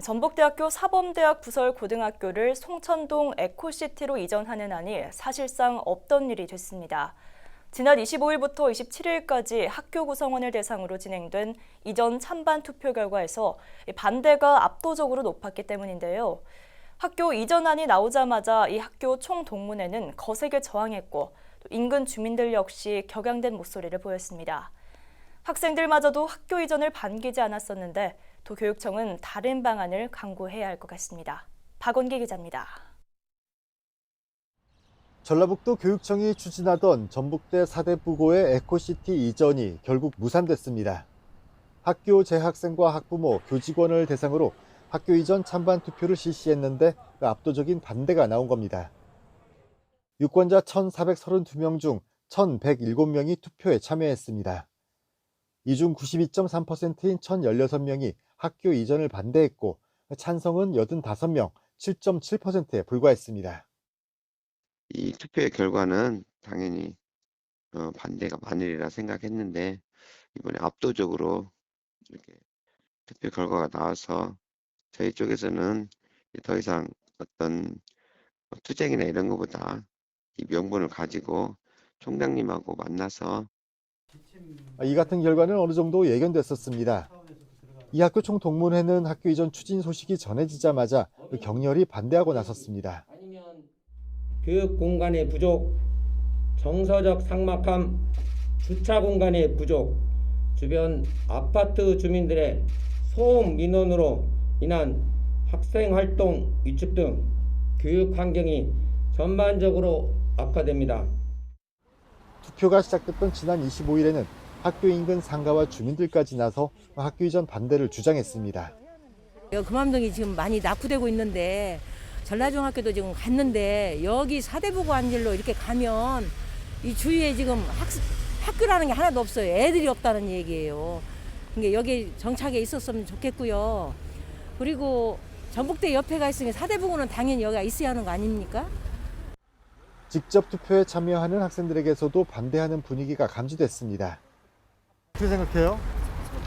전북대학교 사범대학 부설 고등학교를 송천동 에코시티로 이전하는 안이 사실상 없던 일이 됐습니다. 지난 25일부터 27일까지 학교 구성원을 대상으로 진행된 이전 찬반 투표 결과에서 반대가 압도적으로 높았기 때문인데요. 학교 이전안이 나오자마자 이 학교 총동문회는 거세게 저항했고 인근 주민들 역시 격양된 목소리를 보였습니다. 학생들마저도 학교 이전을 반기지 않았었는데 도교육청은 다른 방안을 강구해야 할 것 같습니다. 박원기 기자입니다. 전라북도 교육청이 추진하던 전북대 사대부고의 에코시티 이전이 결국 무산됐습니다. 학교 재학생과 학부모, 교직원을 대상으로 학교 이전 찬반 투표를 실시했는데 압도적인 반대가 나온 겁니다. 유권자 1,432명 중 1,107명이 투표에 참여했습니다. 이 중 92.3%인 1,016명이 학교 이전을 반대했고 찬성은 85명, 7.7%에 불과했습니다. 이 투표의 결과는 당연히 반대가 많으리라 생각했는데 이번에 압도적으로 이렇게 투표 결과가 나와서 저희 쪽에서는 더 이상 어떤 투쟁이나 이런 것보다 이 명분을 가지고 총장님하고 만나서 이 같은 결과는 어느 정도 예견됐었습니다. 이 학교 총동문회는 학교 이전 추진 소식이 전해지자마자 격렬히 반대하고 나섰습니다. 교육 공간의 부족, 정서적 삭막함, 주차 공간의 부족, 주변 아파트 주민들의 소음 민원으로 인한 학생 활동 위축 등 교육 환경이 전반적으로 악화됩니다. 투표가 시작됐던 지난 25일에는 학교 인근 상가와 주민들까지 나서 학교 이전 반대를 주장했습니다. 금암동이 지금 많이 낙후되고 있는데 전라중학교도 지금 갔는데 여기 사대부고 안질로 이렇게 가면 이 주위에 지금 학교라는 게 하나도 없어요. 애들이 없다는 얘기예요. 그러니까 여기 정착에 있었으면 좋겠고요. 그리고 전북대 옆에가 있으니 사대부고는 당연히 여기가 있어야 하는 거 아닙니까? 직접 투표에 참여하는 학생들에게서도 반대하는 분위기가 감지됐습니다. 어떻게 생각해요?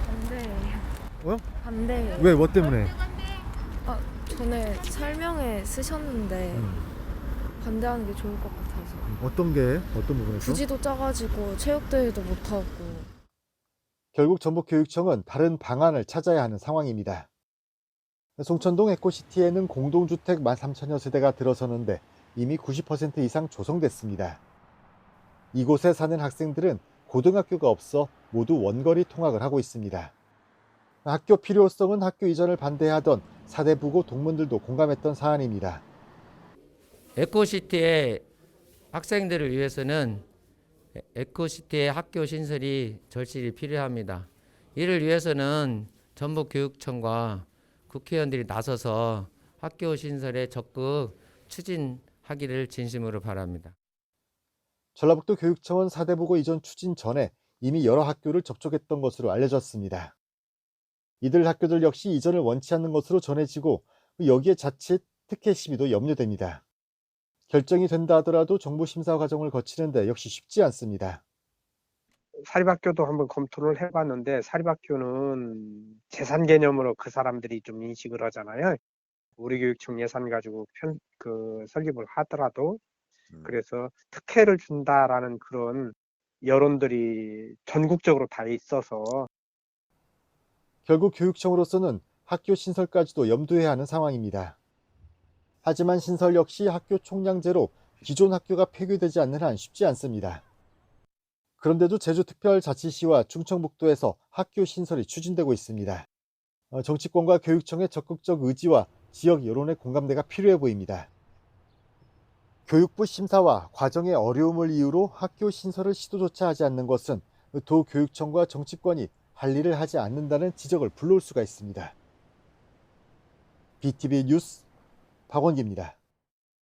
반대예요. 반대예요. 왜? 뭐 때문에? 전에 설명회 쓰셨는데 반대하는 게 좋을 것 같아서. 어떤 부분에서? 부지도 작아지고 체육대회도 못하고. 결국 전북교육청은 다른 방안을 찾아야 하는 상황입니다. 송천동 에코시티에는 공동주택 13,000여 세대가 들어서는데 이미 90% 이상 조성됐습니다. 이곳에 사는 학생들은 고등학교가 없어 모두 원거리 통학을 하고 있습니다. 학교 필요성은 학교 이전을 반대하던 사대부고 동문들도 공감했던 사안입니다. 에코시티의 학생들을 위해서는 에코시티의 학교 신설이 절실히 필요합니다. 이를 위해서는 전북교육청과 국회의원들이 나서서 학교 신설에 적극 추진하기를 진심으로 바랍니다. 전라북도 교육청은 사대부고 이전 추진 전에 이미 여러 학교를 접촉했던 것으로 알려졌습니다. 이들 학교들 역시 이전을 원치 않는 것으로 전해지고 여기에 자칫 특혜 시비도 염려됩니다. 결정이 된다 하더라도 정부 심사 과정을 거치는데 역시 쉽지 않습니다. 사립학교도 한번 검토를 해봤는데 사립학교는 재산 개념으로 그 사람들이 좀 인식을 하잖아요. 우리 교육청 예산 가지고 설립을 하더라도 그래서 특혜를 준다라는 그런 여론들이 전국적으로 다 있어서 결국 교육청으로서는 학교 신설까지도 염두해야 하는 상황입니다. 하지만 신설 역시 학교 총량제로 기존 학교가 폐교되지 않는 한 쉽지 않습니다. 그런데도 제주특별자치시와 충청북도에서 학교 신설이 추진되고 있습니다. 정치권과 교육청의 적극적 의지와 지역 여론의 공감대가 필요해 보입니다. 교육부 심사와 과정의 어려움을 이유로 학교 신설을 시도조차 하지 않는 것은 도교육청과 정치권이 할 일을 하지 않는다는 지적을 불러올 수가 있습니다. BTV 뉴스 박원기입니다.